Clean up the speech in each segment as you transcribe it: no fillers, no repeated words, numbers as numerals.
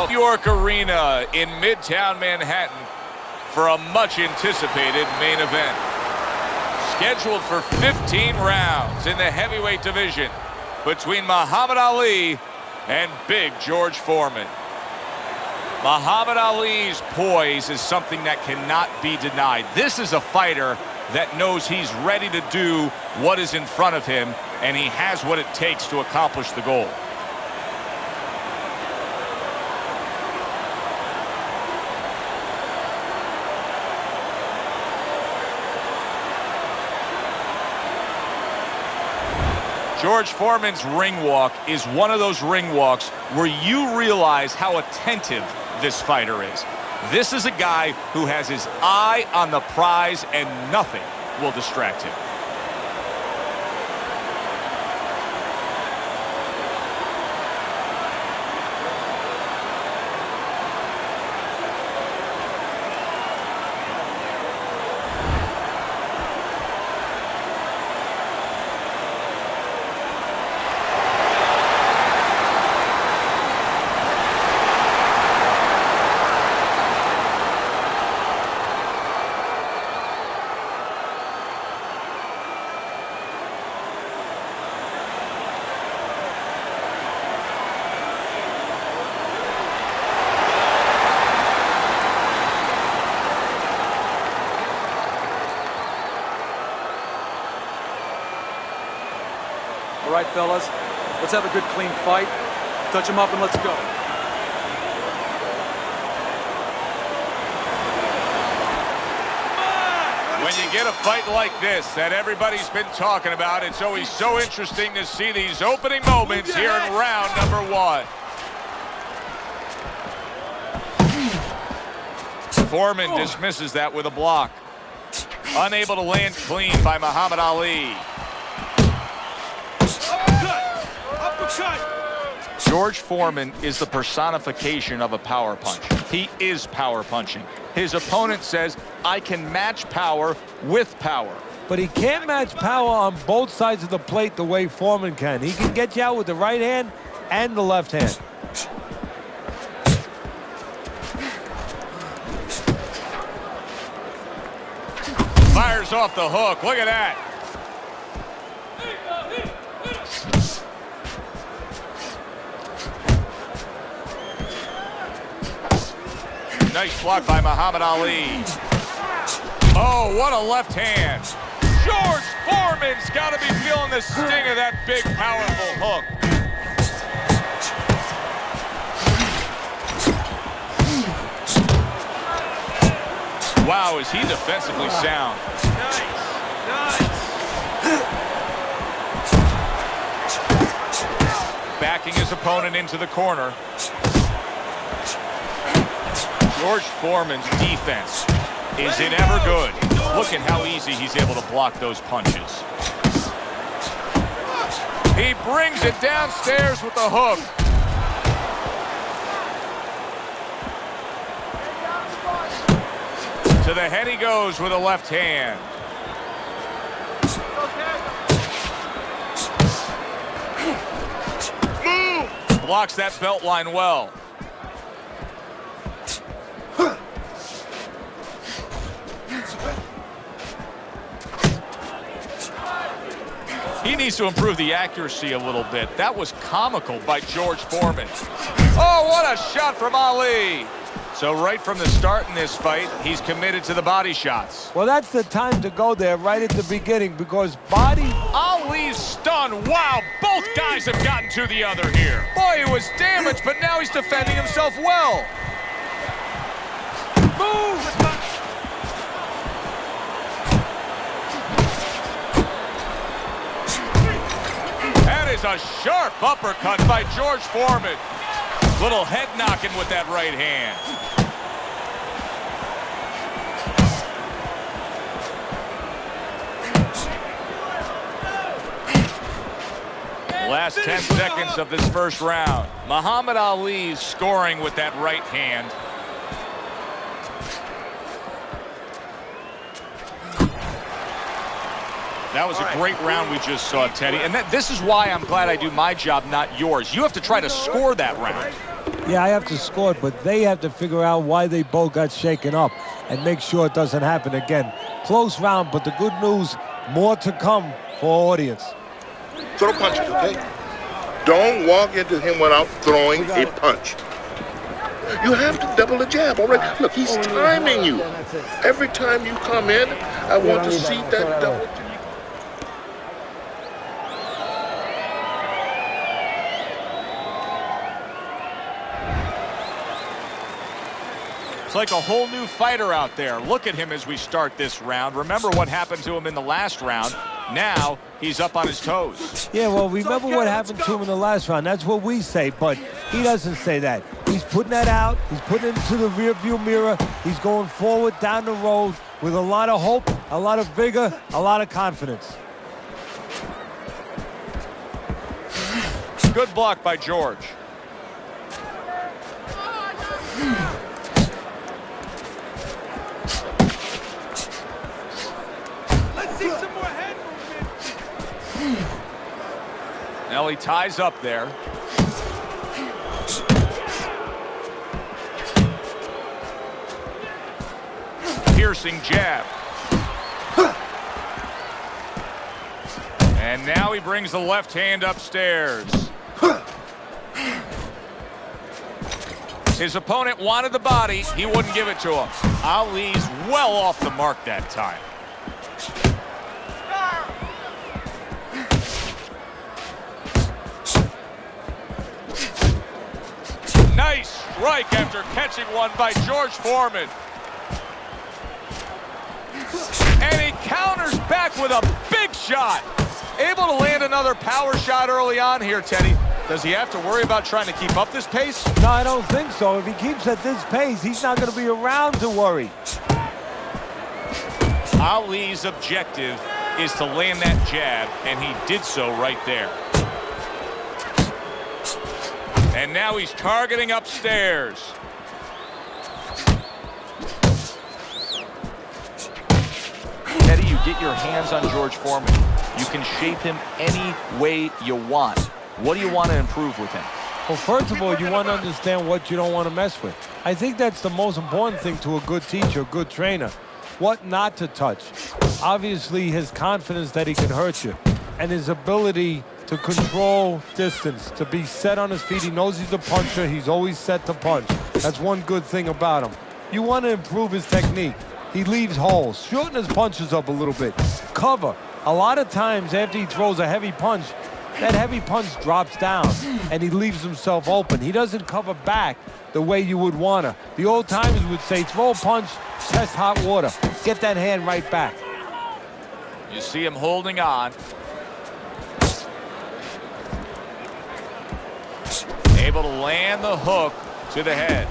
York Arena in Midtown Manhattan for a much-anticipated main event. Scheduled for 15 rounds in the heavyweight division between Muhammad Ali and Big George Foreman. Muhammad Ali's poise is something that cannot be denied. This is a fighter that knows he's ready to do what is in front of him, and he has what it takes to accomplish the goal. George Foreman's ring walk is one of those ring walks where you realize how attentive this fighter is. This is a guy who has his eye on the prize and nothing will distract him. All right, fellas, let's have a good, clean fight. Touch him up and let's go. When you get a fight like this that everybody's been talking about, it's always so interesting to see these opening moments here in round number one. Foreman dismisses that with a block. Unable to land clean by Muhammad Ali. George Foreman is the personification of a power punch. He is power punching. His opponent says, I can match power with power. But he can't match power on both sides of the plate the way Foreman can. He can get you out with the right hand and the left hand. Fires off the hook. Look at that. Nice block by Muhammad Ali. Oh, what a left hand. George Foreman's got to be feeling the sting of that big, powerful hook. Wow, is he defensively sound. Backing his opponent into the corner. George Foreman's defense is it ever good. Look at how easy he's able to block those punches. He brings it downstairs with the hook. To the head he goes with a left hand. Blocks that belt line well. He needs to improve the accuracy a little bit. That was comical by George Foreman. Oh, what a shot from Ali. So right from the start in this fight, he's committed to the body shots. Well, that's the time to go there right at the beginning because body... Ali's stunned. Wow, both guys have gotten to the other here. Boy, he was damaged, but now he's defending himself well. Move! That is a sharp uppercut by George Foreman. Little head knocking with that right hand. Last 10 seconds of this first round. Muhammad Ali scoring with that right hand. That was a great round we just saw, Teddy. And this is why I'm glad I do my job, not yours. You have to try to score that round. Yeah, I have to score it, but they have to figure out why they both got shaken up and make sure it doesn't happen again. Close round, but the good news, more to come for our audience. Throw punches, okay? Don't walk into him without throwing a punch. You have to double the jab, all right? Look, he's timing you. Every time you come in, I want to see that double jab. It's like a whole new fighter out there. Look at him as we start this round. Remember what happened to him in the last round. Now he's up on his toes. Yeah, well, remember what happened to him in the last round. That's what we say, but he doesn't say that. He's putting that out. He's putting it into the rearview mirror. He's going forward down the road with a lot of hope, a lot of vigor, a lot of confidence. Good block by George. Now he ties up there. Piercing jab. And now he brings the left hand upstairs. His opponent wanted the body. He wouldn't give it to him. Ali's well off the mark that time. Nice strike after catching one by George Foreman. And he counters back with a big shot. Able to land another power shot early on here, Teddy. Does he have to worry about trying to keep up this pace? No, I don't think so. If he keeps at this pace, he's not going to be around to worry. Ali's objective is to land that jab, and he did so right there. And now he's targeting upstairs. Teddy, you get your hands on George Foreman. You can shape him any way you want. What do you want to improve with him? Well, first of all, you want to understand what you don't want to mess with. I think that's the most important thing to a good teacher, a good trainer. What not to touch. Obviously, his confidence that he can hurt you and his ability to control distance, to be set on his feet. He knows he's a puncher. He's always set to punch. That's one good thing about him. You want to improve his technique. He leaves holes. Shorten his punches up a little bit. Cover. A lot of times after he throws a heavy punch, that heavy punch drops down and he leaves himself open. He doesn't cover back the way you would want to. The old timers would say, throw a punch, test hot water. Get that hand right back. You see him holding on. Able to land the hook to the head.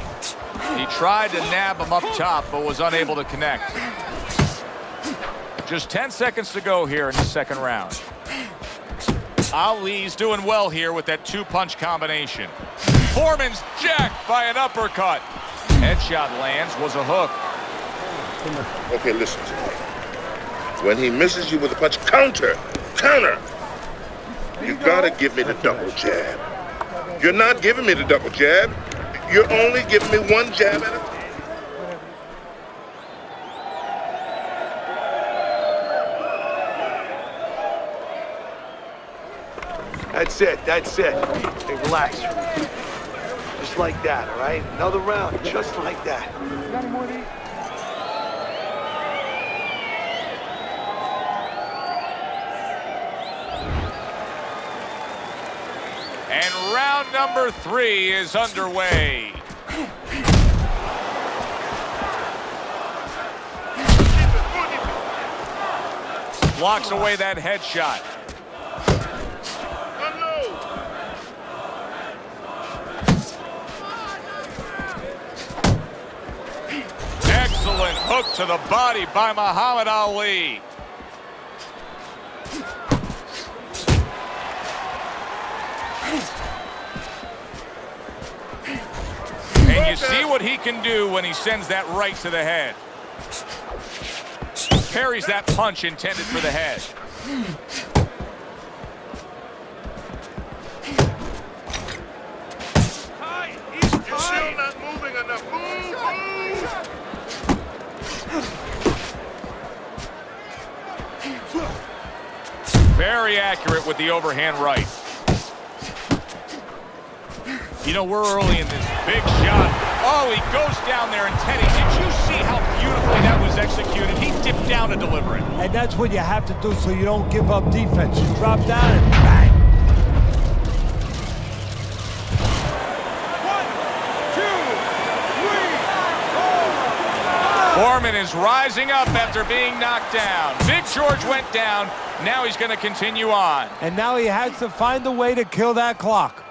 He tried to nab him up top, but was unable to connect. Just 10 seconds to go here in the second round. Ali's doing well here with that two-punch combination. Foreman's jacked by an uppercut. Headshot lands, was a hook. Okay, listen to me. When he misses you with a punch, counter. You gotta give me the double jab. You're not giving me the double jab. You're only giving me one jab at a time. That's it. Hey, relax. Just like that, all right? Another round, just like that. Got any more of these? And round number 3 is underway. Blocks away that headshot. Excellent hook to the body by Muhammad Ali. And you see what he can do when he sends that right to the head. Parries that punch intended for the head. very accurate with the overhand right. You know, we're early in this big shot. Oh, he goes down there, and Teddy, did you see how beautifully that was executed? He dipped down to deliver it. And that's what you have to do so you don't give up defense. You drop down and bang. 1, 2, 3, 4. Foreman is rising up after being knocked down. Big George went down. Now he's going to continue on. And now he has to find a way to kill that clock.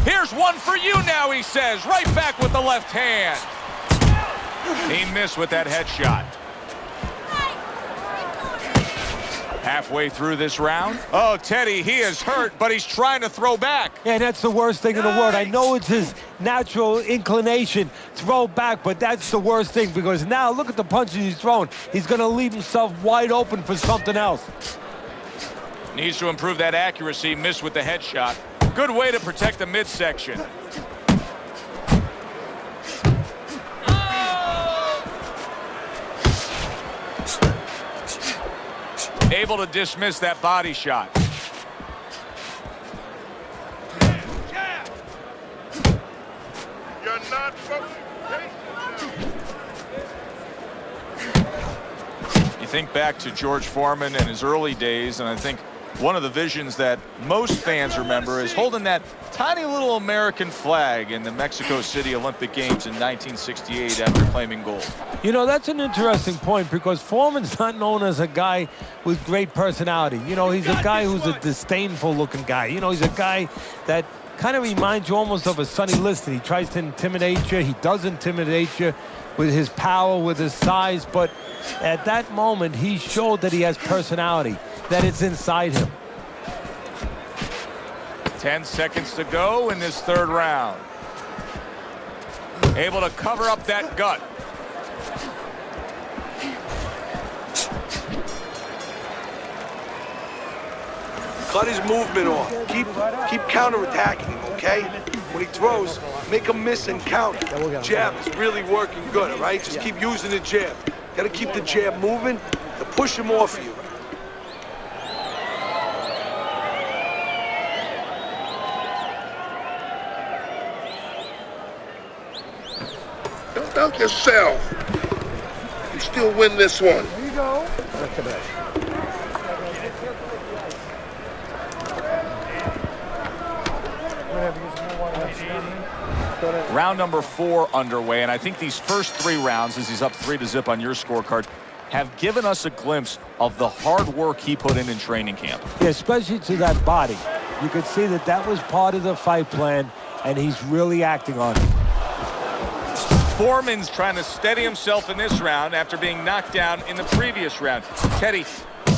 Here's one for you now, he says. Right back with the left hand. He missed with that headshot. Halfway through this round. Oh, Teddy, he is hurt, but he's trying to throw back. Yeah, that's the worst thing in the world. I know it's his natural inclination, throw back, but that's the worst thing because now look at the punches he's throwing. He's going to leave himself wide open for something else. Needs to improve that accuracy. Missed with the headshot. Good way to protect the midsection. Able to dismiss that body shot. You're not focused. You think back to George Foreman and his early days, and I think one of the visions that most fans remember is holding that tiny little American flag in the Mexico City Olympic Games in 1968 after claiming gold. You know, that's an interesting point because Foreman's not known as a guy with great personality. You know, he's a guy who's a disdainful looking guy. You know, he's a guy that kind of reminds you almost of a Sonny Liston. He tries to intimidate you. He does intimidate you with his power, with his size, but at that moment, he showed that he has personality, that it's inside him. 10 seconds to go in this third round. Able to cover up that gut. Cut his movement off. Keep counterattacking him, okay? When he throws, make him miss and counter. Jab is really working good, all right? Just keep using the jab. Gotta keep the jab moving to push him off of you. Don't doubt yourself. You still win this one. There you go. Round number 4 underway, and I think these first 3 rounds, as he's up 3-0 on your scorecard, have given us a glimpse of the hard work he put in training camp. Yeah, especially to that body. You could see that that was part of the fight plan, and he's really acting on it. Foreman's trying to steady himself in this round after being knocked down in the previous round. Teddy,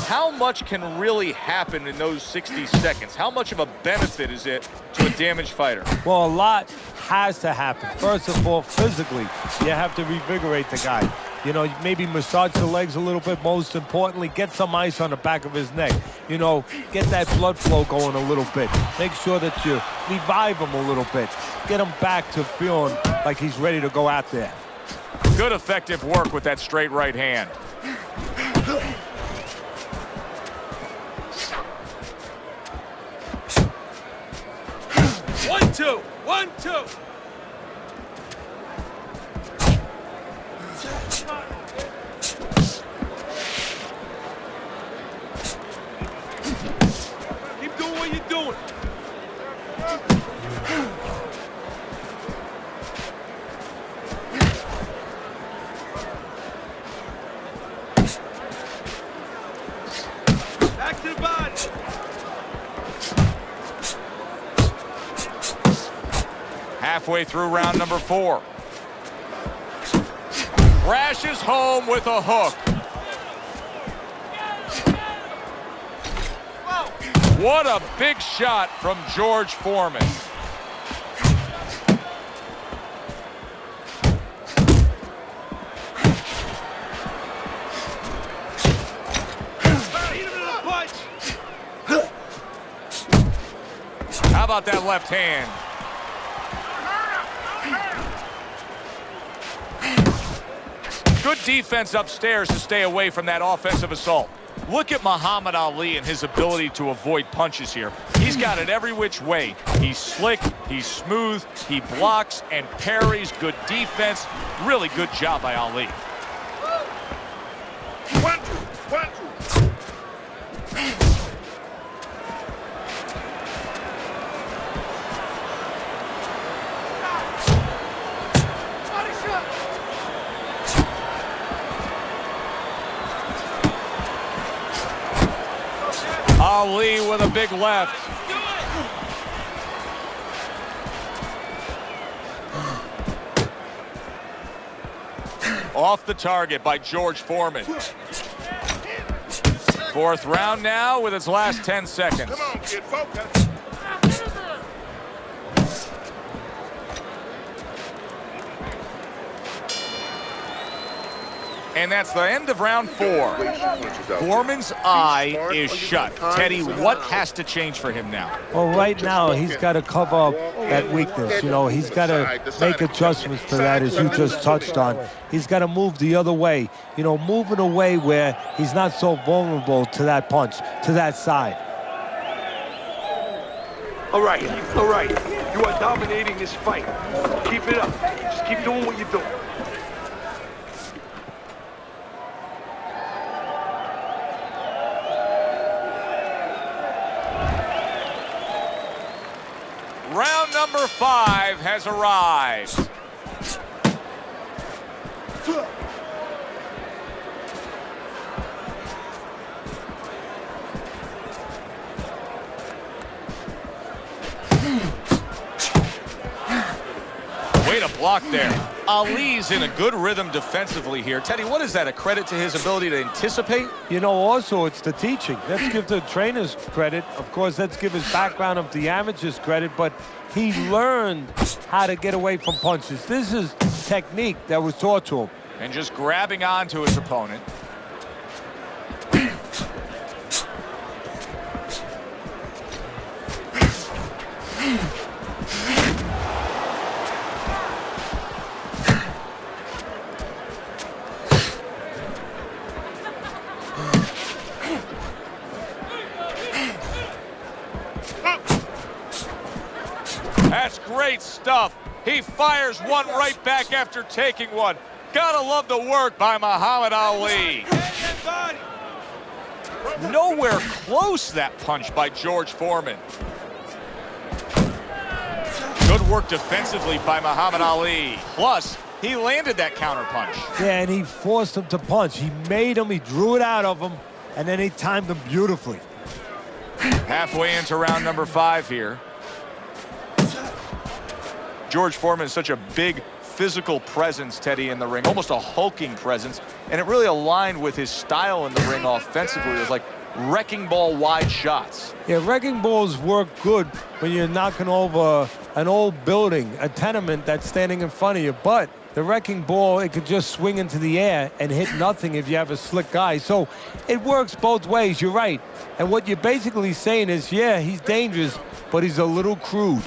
how much can really happen in those 60 seconds? How much of a benefit is it to a damaged fighter? Well, a lot has to happen. First of all, physically, you have to revigorate the guy. You know, maybe massage the legs a little bit. Most importantly, get some ice on the back of his neck. You know, get that blood flow going a little bit. Make sure that you revive him a little bit. Get him back to feeling like he's ready to go out there. Good effective work with that straight right hand. One, two. 1, 2. Keep doing what you're doing. Back to the body. Halfway through round number 4. Crashes home with a hook. What a big shot from George Foreman. How about that left hand? Good defense upstairs to stay away from that offensive assault. Look at Muhammad Ali and his ability to avoid punches here. He's got it every which way. He's slick, he's smooth, he blocks and parries. Good defense. Really good job by Ali. 1, 2, 1, 2. Ali with a big left. Off the target by George Foreman. Fourth round now with its last 10 seconds. Come on, kid, focus. And that's the end of round 4. Foreman's eye is shut. Teddy, what has to change for him now? Well, right now, he's got to cover up that weakness. You know, he's got to make adjustments for that, as you just touched on. He's got to move the other way. You know, move in a way where he's not so vulnerable to that punch, to that side. All right. You are dominating this fight. Keep it up. Just keep doing what you're doing. Round number 5 has arrived. Way to block there. Ali's in a good rhythm defensively here. Teddy, what is that, a credit to his ability to anticipate? You know, also, it's the teaching. Let's give the trainers credit. Of course, let's give his background of the amateurs credit, but he learned how to get away from punches. This is technique that was taught to him. And just grabbing onto his opponent. That's great stuff. He fires one right back after taking one. Gotta love the work by Muhammad Ali. Nowhere close, that punch by George Foreman. Good work defensively by Muhammad Ali. Plus, he landed that counter punch. Yeah, and he forced him to punch. He made him, he drew it out of him, and then he timed him beautifully. Halfway into round number 5 here. George Foreman is such a big physical presence, Teddy, in the ring, almost a hulking presence, and it really aligned with his style in the ring offensively. It was like wrecking ball wide shots. Yeah, wrecking balls work good when you're knocking over an old building, a tenement that's standing in front of you, but the wrecking ball, it could just swing into the air and hit nothing if you have a slick guy. So it works both ways, you're right. And what you're basically saying is, yeah, he's dangerous, but he's a little crude.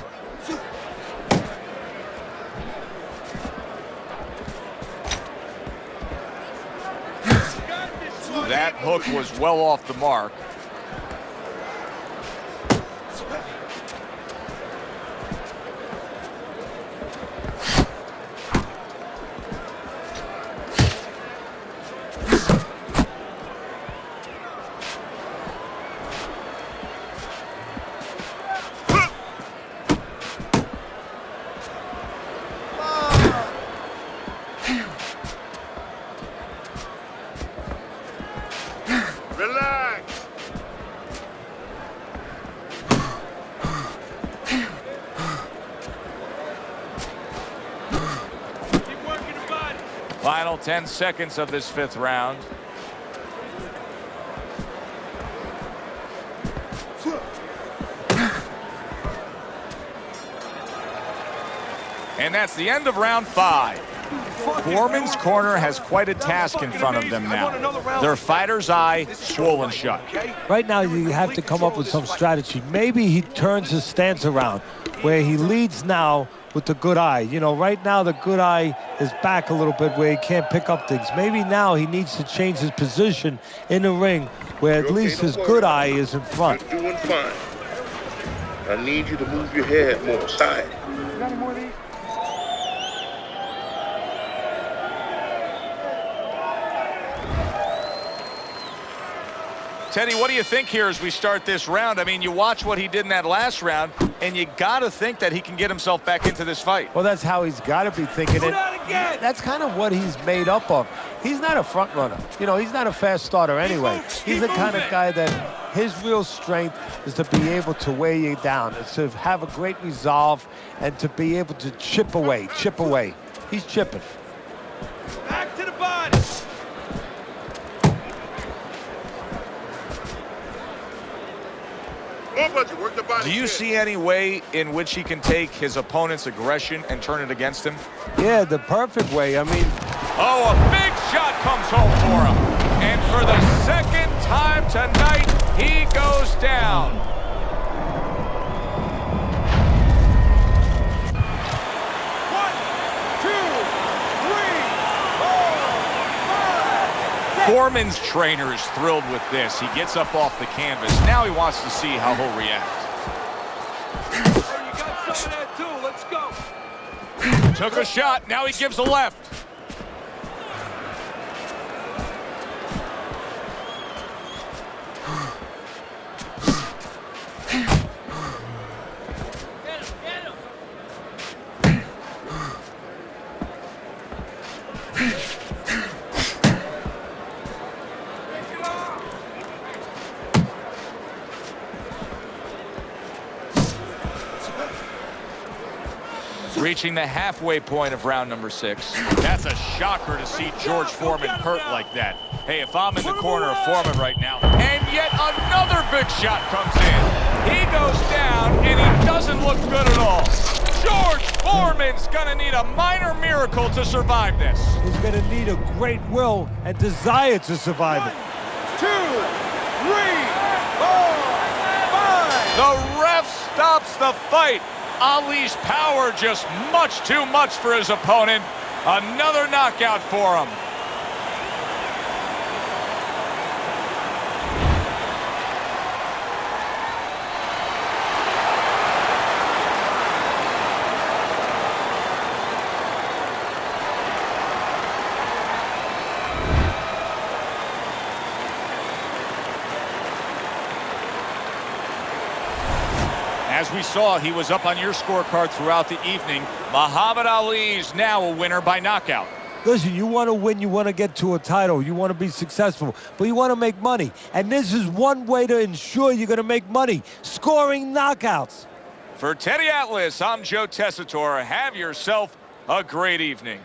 That hook was well off the mark. Relax. Keep working the body. Final 10 seconds of this 5th round. And that's the end of round 5. Foreman's corner has quite a task in front of them now. Their fighter's eye swollen shut. Right now, you have to come up with some strategy. Maybe he turns his stance around, where he leads now with the good eye. You know, right now the good eye is back a little bit where he can't pick up things. Maybe now he needs to change his position in the ring where at least his good eye is in front. You're doing fine. I need you to move your head more side. Teddy, what do you think here as we start this round? I mean, you watch what he did in that last round, and you got to think that he can get himself back into this fight. Well, that's how he's got to be thinking it. That's kind of what he's made up of. He's not a front runner. You know, he's not a fast starter anyway. He's the kind of guy that his real strength is to be able to weigh you down, is to have a great resolve, and to be able to chip away. He's chipping. Back to the body. Do you see any way in which he can take his opponent's aggression and turn it against him? Yeah, the perfect way. I mean... Oh, a big shot comes home for him. And for the second time tonight, he goes down. Foreman's trainer is thrilled with this. He gets up off the canvas. Now he wants to see how he'll react. Hey, you got some of that too. Let's go. Took a shot. Now he gives a left. Reaching the halfway point of round number 6. That's a shocker to see George Foreman hurt like that. Hey, if I'm in the corner of Foreman right now, and yet another big shot comes in. He goes down, and he doesn't look good at all. George Foreman's gonna need a minor miracle to survive this. He's gonna need a great will and desire to survive it. 1, 2, 3, 4, 5. The ref stops the fight. Ali's power just much too much for his opponent. Another knockout for him. As we saw, he was up on your scorecard throughout the evening. Muhammad Ali's now a winner by knockout. Listen, you want to win, you want to get to a title, you want to be successful, but you want to make money. And this is one way to ensure you're going to make money, scoring knockouts. For Teddy Atlas, I'm Joe Tessitore. Have yourself a great evening.